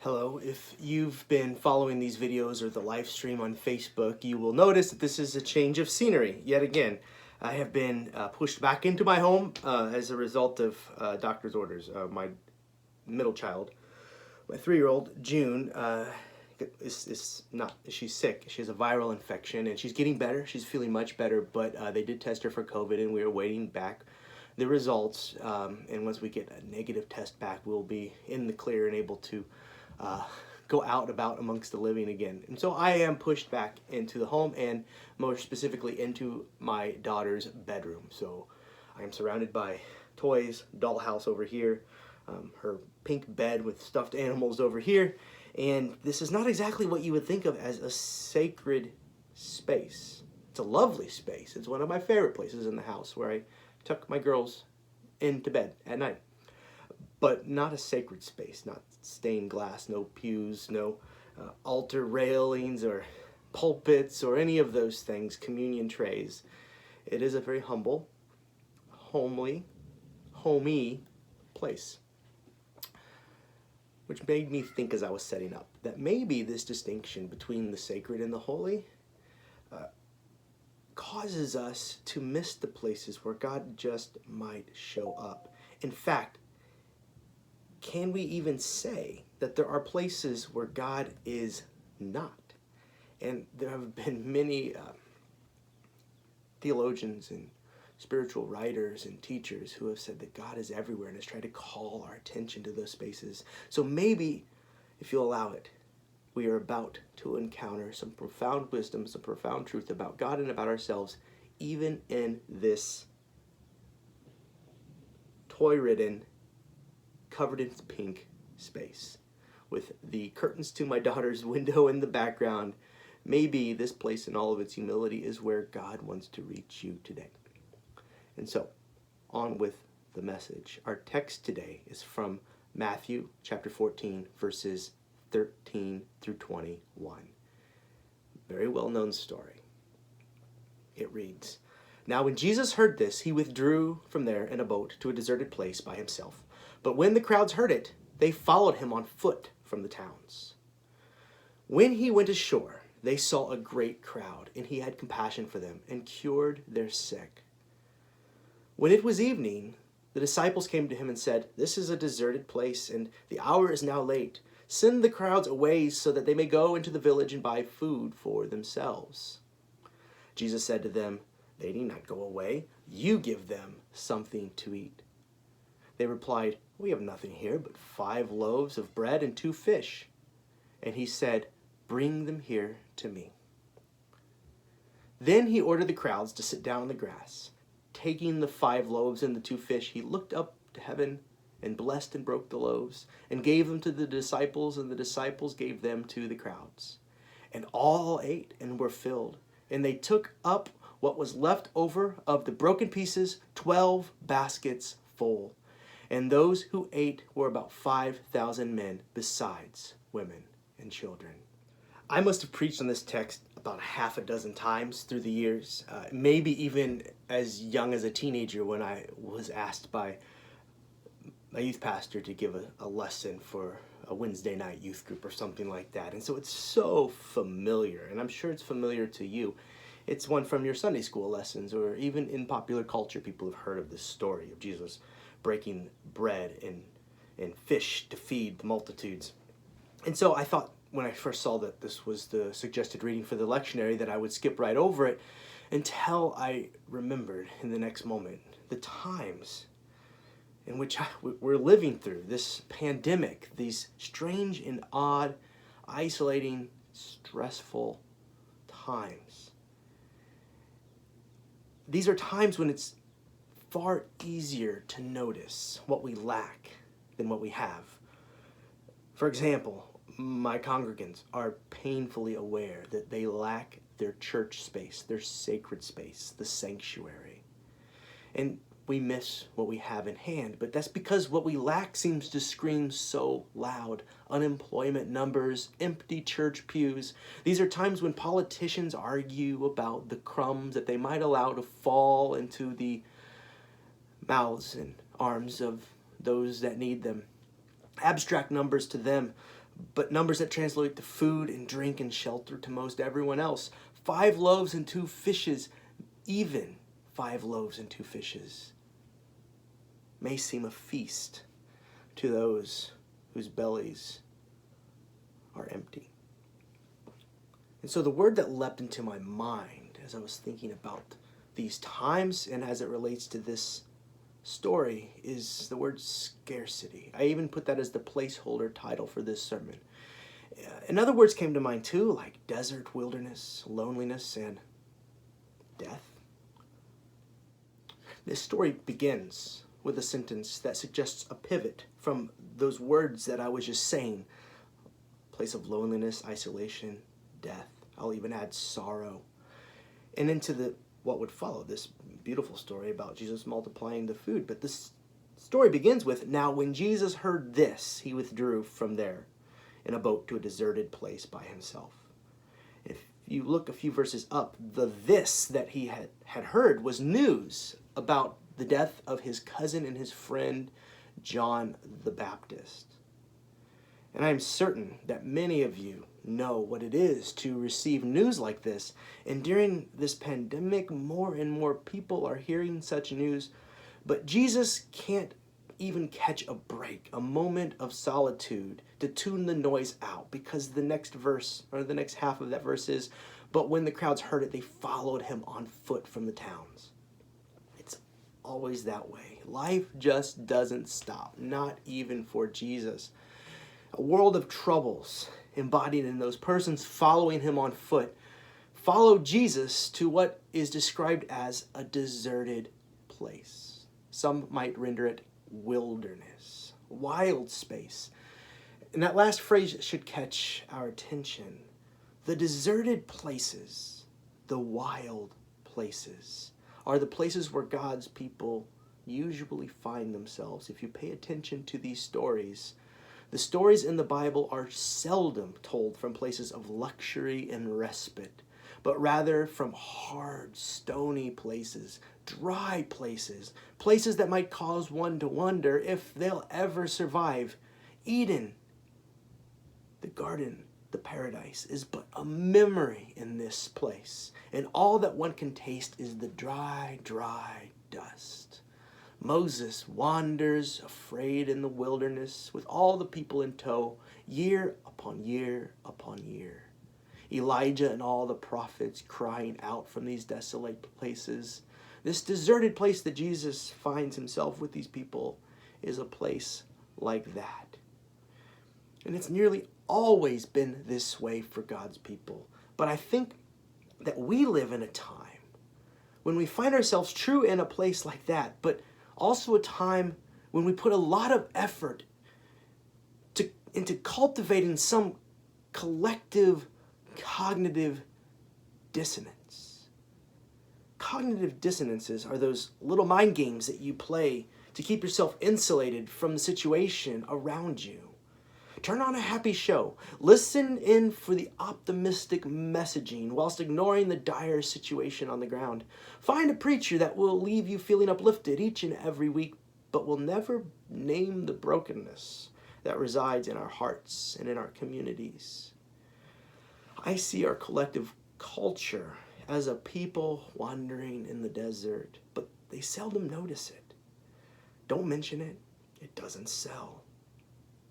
Hello, if you've been following these videos or the live stream on Facebook, you will notice that this is a change of scenery. Yet again, I have been pushed back into my home as a result of doctor's orders. My middle child, my 3-year-old, June, she's sick. She has a viral infection and she's getting better. She's feeling much better, but they did test her for COVID and we are waiting back the results. And once we get a negative test back, we'll be in the clear and able to go out about amongst the living again. And so I am pushed back into the home and more specifically into my daughter's bedroom. So I am surrounded by toys, dollhouse over here, her pink bed with stuffed animals over here. And this is not exactly what you would think of as a sacred space. It's a lovely space. It's one of my favorite places in the house where I tuck my girls into bed at night. But not a sacred space, not stained glass, no pews, no altar railings or pulpits or any of those things, communion trays. It is a very humble, homey place. Which made me think as I was setting up that maybe this distinction between the sacred and the holy causes us to miss the places where God just might show up. In fact, can we even say that there are places where God is not? And there have been many theologians and spiritual writers and teachers who have said that God is everywhere and has tried to call our attention to those spaces. So maybe, if you'll allow it, we are about to encounter some profound wisdom, some profound truth about God and about ourselves, even in this toy-ridden, covered in pink space. With the curtains to my daughter's window in the background, maybe this place in all of its humility is where God wants to reach you today. And so, on with the message. Our text today is from Matthew chapter 14, verses 13 through 21. Very well-known story. It reads, "Now when Jesus heard this, he withdrew from there in a boat to a deserted place by himself. But when the crowds heard it, they followed him on foot from the towns. When he went ashore, they saw a great crowd, and he had compassion for them and cured their sick. When it was evening, the disciples came to him and said, 'This is a deserted place, and the hour is now late. Send the crowds away so that they may go into the village and buy food for themselves.' Jesus said to them, 'They need not go away. You give them something to eat.' They replied, 'We have nothing here but 5 loaves of bread and 2 fish.' And he said, 'Bring them here to me.' Then he ordered the crowds to sit down on the grass. Taking the 5 loaves and the 2 fish, he looked up to heaven and blessed and broke the loaves and gave them to the disciples, and the disciples gave them to the crowds. And all ate and were filled. And they took up what was left over of the broken pieces, 12 baskets full. And those who ate were about 5,000 men, besides women and children." I must have preached on this text about 6 times through the years, maybe even as young as a teenager when I was asked by my youth pastor to give a lesson for a Wednesday night youth group or something like that. And so it's so familiar, and I'm sure it's familiar to you. It's one from your Sunday school lessons, or even in popular culture, people have heard of this story of Jesus breaking bread and fish to feed the multitudes. And so I thought when I first saw that this was the suggested reading for the lectionary that I would skip right over it until I remembered in the next moment the times in which we're living through, this pandemic, these strange and odd, isolating, stressful times. These are times when it's far easier to notice what we lack than what we have. For example, my congregants are painfully aware that they lack their church space, their sacred space, the sanctuary. And we miss what we have in hand, but that's because what we lack seems to scream so loud. Unemployment numbers, empty church pews. These are times when politicians argue about the crumbs that they might allow to fall into the mouths and arms of those that need them. Abstract numbers to them but numbers that translate to food and drink and shelter to most everyone else. 5 loaves and 2 fishes, even 5 loaves and 2 fishes, may seem a feast to those whose bellies are empty. And so the word that leapt into my mind as I was thinking about these times and as it relates to this story is the word scarcity. I even put that as the placeholder title for this sermon. And other words came to mind too, like desert, wilderness, loneliness, and death. This story begins with a sentence that suggests a pivot from those words that I was just saying. Place of loneliness, isolation, death. I'll even add sorrow. And into what would follow, this beautiful story about Jesus multiplying the food. But this story begins with, now when Jesus heard this, he withdrew from there in a boat to a deserted place by himself. If you look a few verses up, the this that he had heard was news about the death of his cousin and his friend, John the Baptist. And I'm certain that many of you know what it is to receive news like this. And during this pandemic, more and more people are hearing such news. But Jesus can't even catch a break, a moment of solitude to tune the noise out, because the next verse, or the next half of that verse is, but when the crowds heard it, they followed him on foot from the towns. It's always that way. Life just doesn't stop, not even for Jesus. A world of troubles embodied in those persons following him on foot followed Jesus to what is described as a deserted place. Some might render it wilderness, wild space. And that last phrase should catch our attention. The deserted places, the wild places, are the places where God's people usually find themselves. If you pay attention to these stories, the stories in the Bible are seldom told from places of luxury and respite, but rather from hard, stony places, dry places, places that might cause one to wonder if they'll ever survive. Eden, the garden, the paradise, is but a memory in this place, and all that one can taste is the dry, dry dust. Moses wanders afraid in the wilderness with all the people in tow, year upon year upon year. Elijah and all the prophets crying out from these desolate places. This deserted place that Jesus finds himself with these people is a place like that. And it's nearly always been this way for God's people. But I think that we live in a time when we find ourselves true in a place like that, but also a time when we put a lot of effort into cultivating some collective cognitive dissonance. Cognitive dissonances are those little mind games that you play to keep yourself insulated from the situation around you. Turn on a happy show. Listen in for the optimistic messaging whilst ignoring the dire situation on the ground. Find a preacher that will leave you feeling uplifted each and every week, but will never name the brokenness that resides in our hearts and in our communities. I see our collective culture as a people wandering in the desert, but they seldom notice it. Don't mention it. It doesn't sell.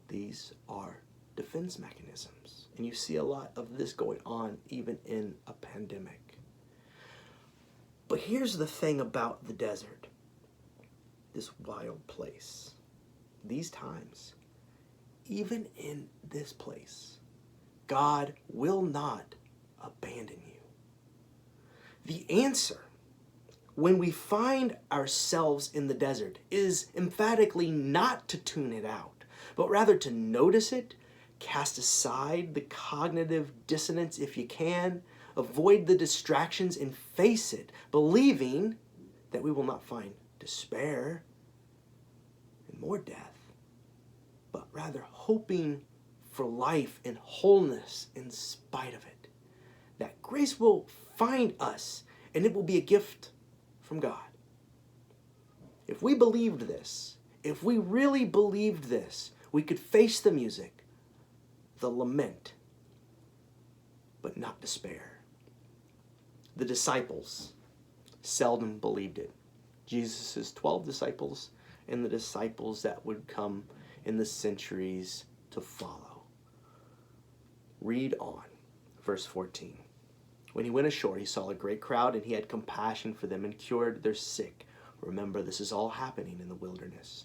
These are defense mechanisms. And you see a lot of this going on even in a pandemic. But here's the thing about the desert, this wild place. These times, even in this place, God will not abandon you. The answer when we find ourselves in the desert is emphatically not to tune it out, but rather to notice it, cast aside the cognitive dissonance if you can, avoid the distractions and face it, believing that we will not find despair and more death, but rather hoping for life and wholeness in spite of it. That grace will find us and it will be a gift from God. If we believed this, if we really believed this, we could face the music, the lament, but not despair. The disciples seldom believed it. Jesus' 12 disciples and the disciples that would come in the centuries to follow. Read on, verse 14. When he went ashore, he saw a great crowd, and he had compassion for them and cured their sick. Remember, this is all happening in the wilderness.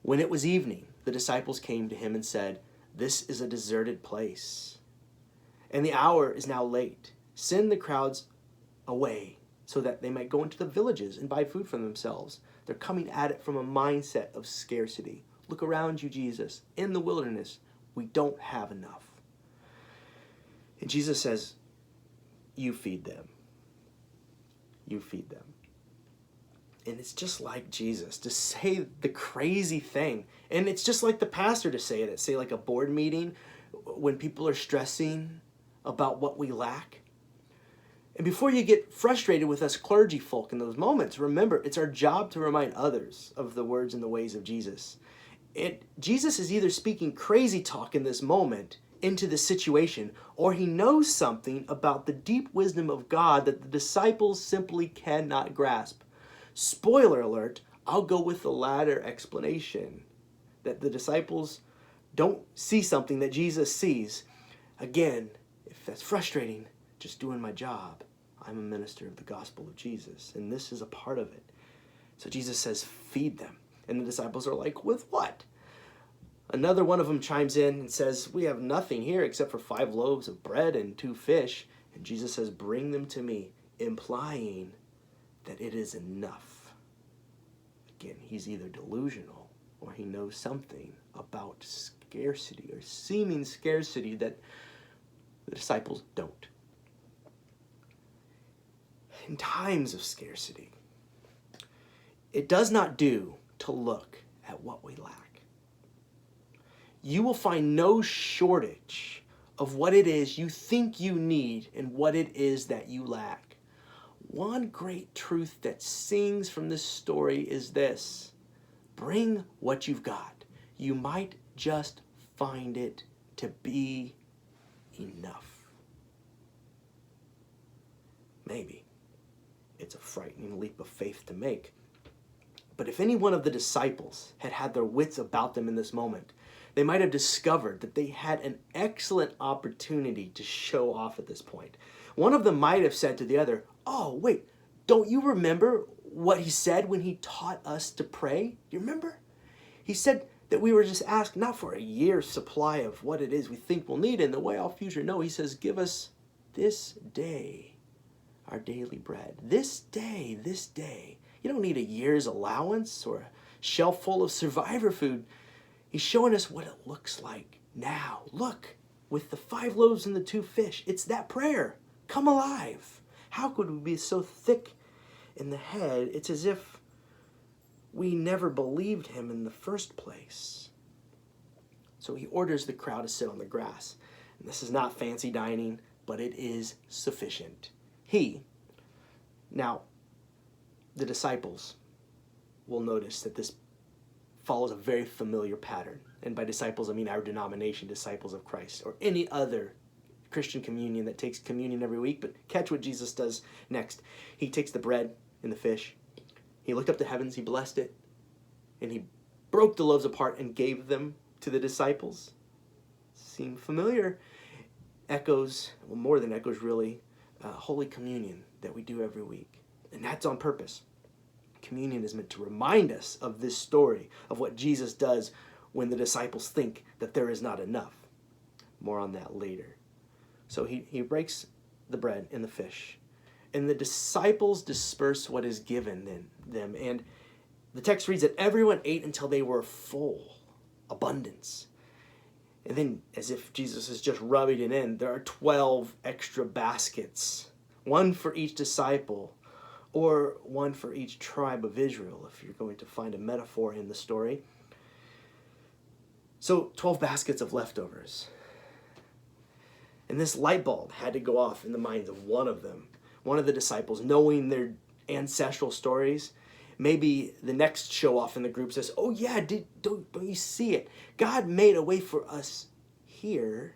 When it was evening, the disciples came to him and said, "This is a deserted place, and the hour is now late. Send the crowds away so that they might go into the villages and buy food for themselves." They're coming at it from a mindset of scarcity. Look around you, Jesus. In the wilderness, we don't have enough. And Jesus says, you feed them. You feed them. And it's just like Jesus to say the crazy thing. And it's just like the pastor to say it at, say, like a board meeting when people are stressing about what we lack. And before you get frustrated with us clergy folk in those moments, remember, it's our job to remind others of the words and the ways of Jesus. Jesus is either speaking crazy talk in this moment into the situation, or he knows something about the deep wisdom of God that the disciples simply cannot grasp. Spoiler alert, I'll go with the latter explanation, that the disciples don't see something that Jesus sees. Again, if that's frustrating, just doing my job. I'm a minister of the gospel of Jesus, and this is a part of it. So Jesus says, feed them. And the disciples are like, with what? Another one of them chimes in and says, we have nothing here except for 5 loaves of bread and 2 fish. And Jesus says, bring them to me, implying that it is enough. Again, he's either delusional or he knows something about scarcity or seeming scarcity that the disciples don't. In times of scarcity, it does not do to look at what we lack. You will find no shortage of what it is you think you need and what it is that you lack. One great truth that sings from this story is this: bring what you've got. You might just find it to be enough. Maybe it's a frightening leap of faith to make. But if any one of the disciples had had their wits about them in this moment, they might have discovered that they had an excellent opportunity to show off at this point. One of them might have said to the other, oh, wait, don't you remember what he said when he taught us to pray? You remember? He said that we were just asked not for a year's supply of what it is we think we'll need in the way off future. No, he says, give us this day our daily bread. This day, this day. You don't need a year's allowance or a shelf full of survivor food. He's showing us what it looks like now. Look, with the 5 loaves and the 2 fish, it's that prayer. Come alive. How could we be so thick in the head? It's as if we never believed him in the first place. So he orders the crowd to sit on the grass. And this is not fancy dining, but it is sufficient. Now, the disciples will notice that this follows a very familiar pattern. And by disciples, I mean our denomination, Disciples of Christ, or any other Christian communion that takes communion every week. But catch what Jesus does next. He takes the bread and the fish. He looked up to heavens, he blessed it, and he broke the loaves apart and gave them to the disciples. Seem familiar? Echoes, well, more than echoes really, Holy Communion that we do every week. And that's on purpose. Communion is meant to remind us of this story, of what Jesus does when the disciples think that there is not enough. More on that later. So he breaks the bread and the fish, and the disciples disperse what is given them. And the text reads that everyone ate until they were full. Abundance. And then, as if Jesus is just rubbing it in, there are 12 extra baskets. 1 for each disciple, or 1 for each tribe of Israel, if you're going to find a metaphor in the story. So 12 baskets of leftovers. And this light bulb had to go off in the minds of one of them, one of the disciples, knowing their ancestral stories. Maybe the next show off in the group says, oh yeah, don't you see it? God made a way for us here,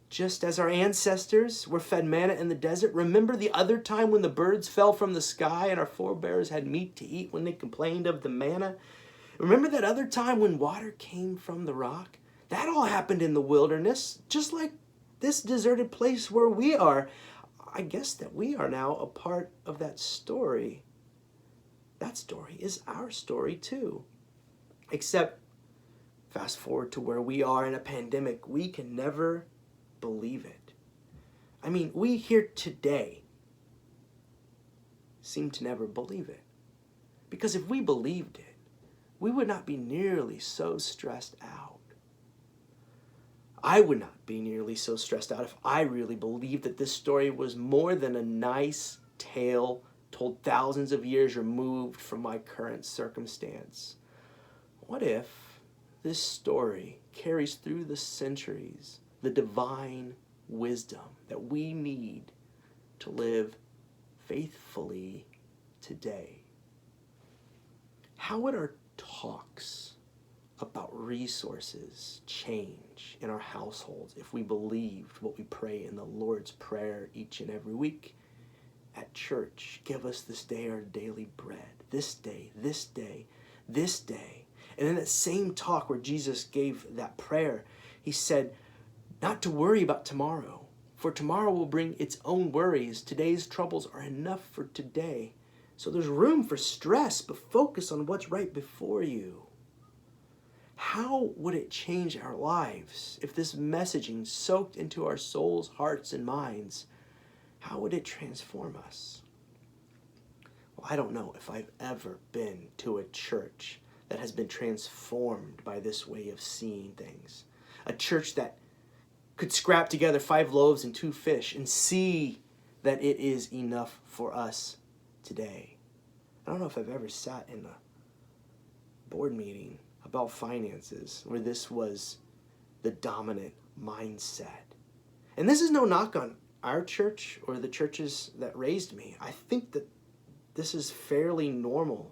just as our ancestors were fed manna in the desert. Remember the other time when the birds fell from the sky and our forebears had meat to eat when they complained of the manna? Remember that other time when water came from the rock? That all happened in the wilderness, just like this deserted place where we are. I guess that we are now a part of that story. That story is our story too. Except, fast forward to where we are in a pandemic, we can never believe it. I mean, we here today seem to never believe it. Because if we believed it, we would not be nearly so stressed out. I would not be nearly so stressed out if I really believed that this story was more than a nice tale told thousands of years removed from my current circumstance. What if this story carries through the centuries the divine wisdom that we need to live faithfully today? How would our talks about resources change in our households if we believed what we pray in the Lord's Prayer each and every week? At church, give us this day our daily bread. This day, this day, this day. And in that same talk where Jesus gave that prayer, he said, not to worry about tomorrow, for tomorrow will bring its own worries. Today's troubles are enough for today. So there's room for stress, but focus on what's right before you. How would it change our lives if this messaging soaked into our souls, hearts, and minds? How would it transform us? Well, I don't know if I've ever been to a church that has been transformed by this way of seeing things. A church that could scrap together 5 loaves and 2 fish and see that it is enough for us today. I don't know if I've ever sat in a board meeting about finances where this was the dominant mindset. And this is no knock on our church or the churches that raised me. I think that this is fairly normal.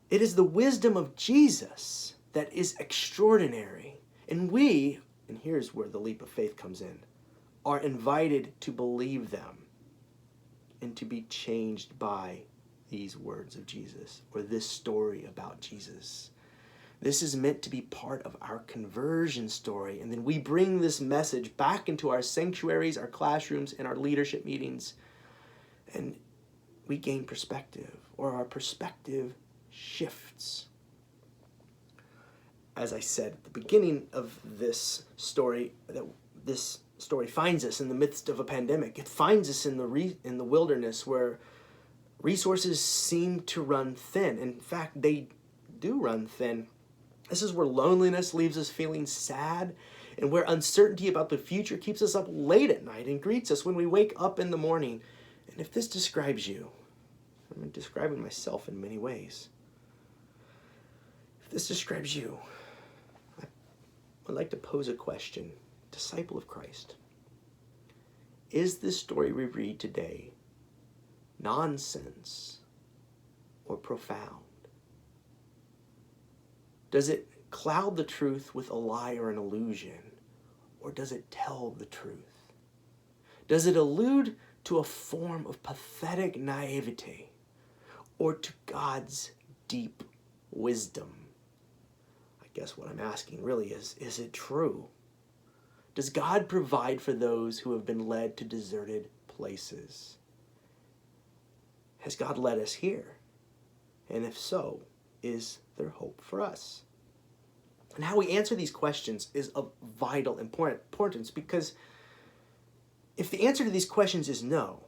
It is the wisdom of Jesus that is extraordinary. And we, and here's where the leap of faith comes in, are invited to believe them and to be changed by these words of Jesus or this story about Jesus. This is meant to be part of our conversion story. And then we bring this message back into our sanctuaries, our classrooms, and our leadership meetings. And we gain perspective, or our perspective shifts. As I said at the beginning of this story, that this story finds us in the midst of a pandemic. It finds us in the wilderness where resources seem to run thin. In fact, they do run thin. This is where loneliness leaves us feeling sad, and where uncertainty about the future keeps us up late at night and greets us when we wake up in the morning. And if this describes you, I'm describing myself in many ways. If this describes you, I would like to pose a question. Disciple of Christ, is this story we read today nonsense or profound? Does it cloud the truth with a lie or an illusion, or does it tell the truth? Does it allude to a form of pathetic naivety, or to God's deep wisdom? I guess what I'm asking really is it true? Does God provide for those who have been led to deserted places? Has God led us here? And if so, is there hope for us? And how we answer these questions is of vital importance, because if the answer to these questions is no,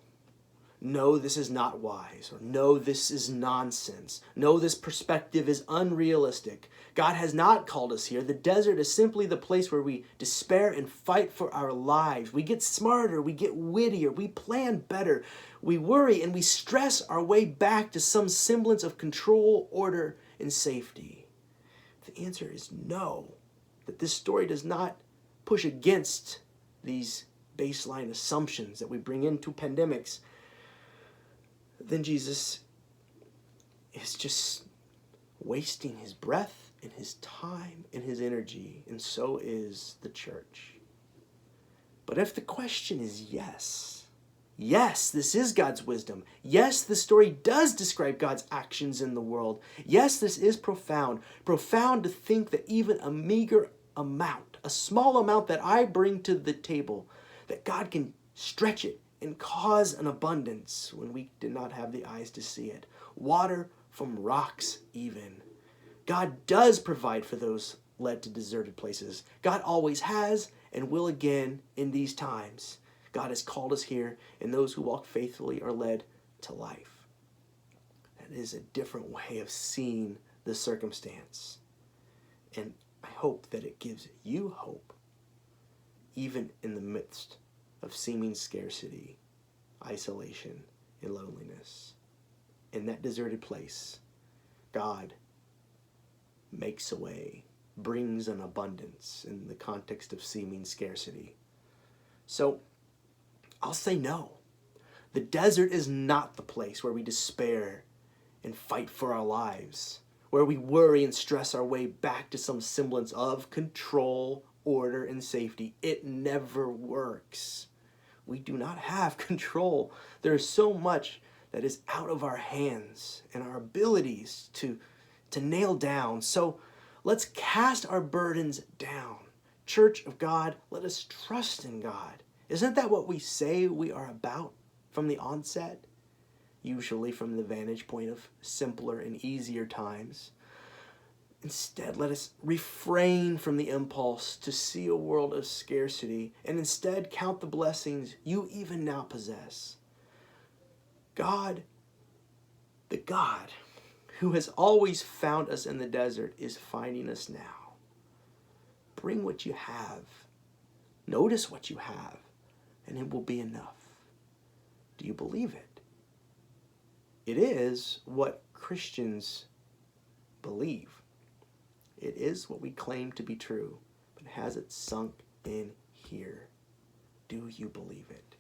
this is not wise, or no, this is nonsense, no, this perspective is unrealistic, God has not called us here, the desert is simply the place where we despair and fight for our lives, we get smarter, we get wittier, we plan better, we worry and we stress our way back to some semblance of control, order, and safety. If the answer is no, that this story does not push against these baseline assumptions that we bring into pandemics, then Jesus is just wasting his breath in his time, in his energy, and so is the church. But if the question is yes, this is God's wisdom. Yes, the story does describe God's actions in the world. Yes, this is profound. Profound to think that even a meager amount, a small amount that I bring to the table, that God can stretch it and cause an abundance when we did not have the eyes to see it. Water from rocks even. God does provide for those led to deserted places. God always has and will again in these times. God has called us here, and those who walk faithfully are led to life. That is a different way of seeing the circumstance. And I hope that it gives you hope, even in the midst of seeming scarcity, isolation, and loneliness. In that deserted place, God makes a way, brings an abundance in the context of seeming scarcity. So, I'll say no. The desert is not the place where we despair and fight for our lives, where we worry and stress our way back to some semblance of control, order, and safety. It never works. We do not have control. There is so much that is out of our hands and our abilities to nail down. So let's cast our burdens down. Church of God, let us trust in God. Isn't that what we say we are about from the onset? Usually from the vantage point of simpler and easier times. Instead, let us refrain from the impulse to see a world of scarcity and instead count the blessings you even now possess. God, the God who has always found us in the desert, is finding us now. Bring what you have. Notice what you have, and it will be enough. Do you believe it? It is what Christians believe. It is what we claim to be true, but has it sunk in here? Do you believe it?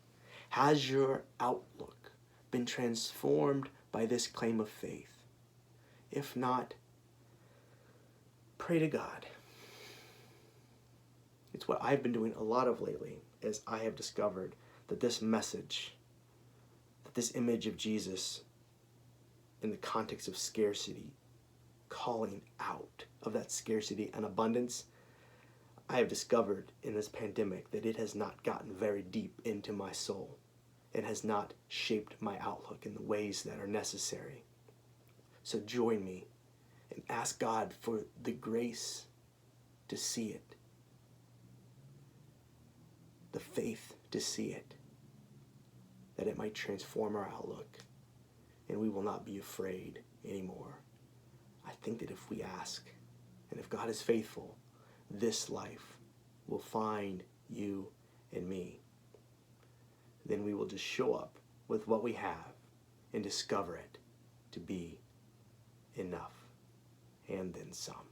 Has your outlook been transformed by this claim of faith? If not, pray to God. It's what I've been doing a lot of lately, as I have discovered that this message, that this image of Jesus in the context of scarcity, calling out of that scarcity and abundance, I have discovered in this pandemic that it has not gotten very deep into my soul and has not shaped my outlook in the ways that are necessary. So join me and ask God for the grace to see it, the faith to see it, that it might transform our outlook and we will not be afraid anymore. I think that if we ask, and if God is faithful, this life will find you and me. Then we will just show up with what we have and discover it to be enough, and then some.